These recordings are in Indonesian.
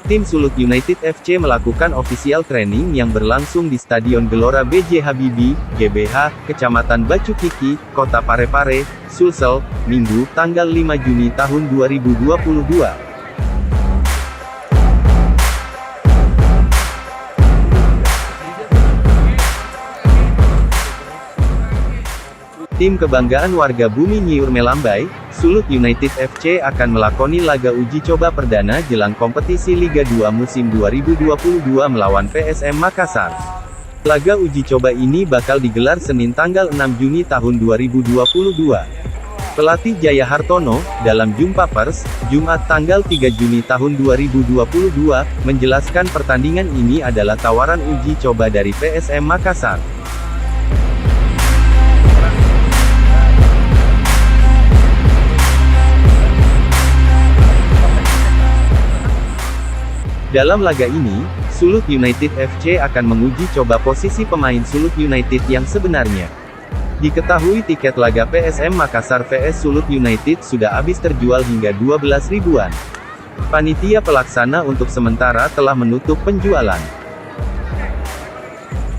Tim Sulut United FC melakukan official training yang berlangsung di Stadion Gelora B.J. Habibie, GBH, Kecamatan Bacukiki, Kota Parepare, Sulsel, Minggu, tanggal 5 Juni tahun 2022. Tim kebanggaan warga Bumi Nyiur Melambai, Sulut United FC akan melakoni laga uji coba perdana jelang kompetisi Liga 2 musim 2022 melawan PSM Makassar. Laga uji coba ini bakal digelar Senin tanggal 6 Juni tahun 2022. Pelatih Jaya Hartono, dalam jumpa pers, Jumat tanggal 3 Juni tahun 2022, menjelaskan pertandingan ini adalah tawaran uji coba dari PSM Makassar. Dalam laga ini, Sulut United FC akan menguji coba posisi pemain Sulut United yang sebenarnya. Diketahui tiket laga PSM Makassar vs Sulut United sudah habis terjual hingga 12 ribuan. Panitia pelaksana untuk sementara telah menutup penjualan.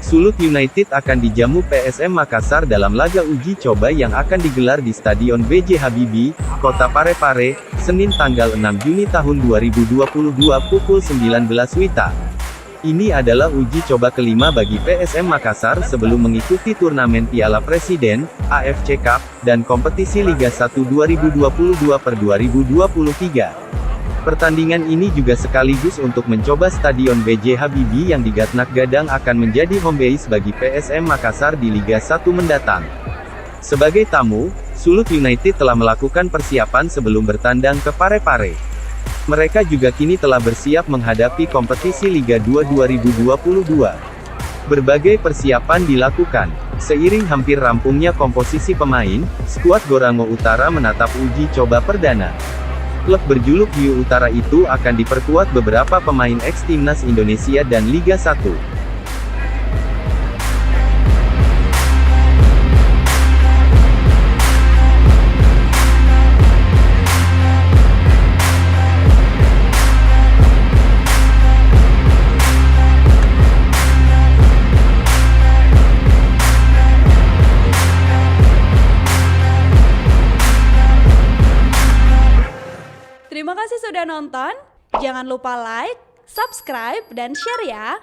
Sulut United akan dijamu PSM Makassar dalam laga uji coba yang akan digelar di Stadion B.J. Habibie, Kota Parepare, Senin tanggal 6 Juni tahun 2022 pukul 19 WITA. Ini adalah uji coba kelima bagi PSM Makassar sebelum mengikuti turnamen Piala Presiden, AFC Cup, dan kompetisi Liga 1 2022/2023. Pertandingan ini juga sekaligus untuk mencoba Stadion B.J. Habibie yang digadang-gadang akan menjadi home base bagi PSM Makassar di Liga 1 mendatang. Sebagai tamu, Sulut United telah melakukan persiapan sebelum bertandang ke Parepare. Mereka juga kini telah bersiap menghadapi kompetisi Liga 2 2022. Berbagai persiapan dilakukan. Seiring hampir rampungnya komposisi pemain, skuad Gorango Utara menatap uji coba perdana. Klub berjuluk Hiu Utara itu akan diperkuat beberapa pemain ex-timnas Indonesia dan Liga 1. Terima kasih sudah nonton, jangan lupa like, subscribe, dan share ya!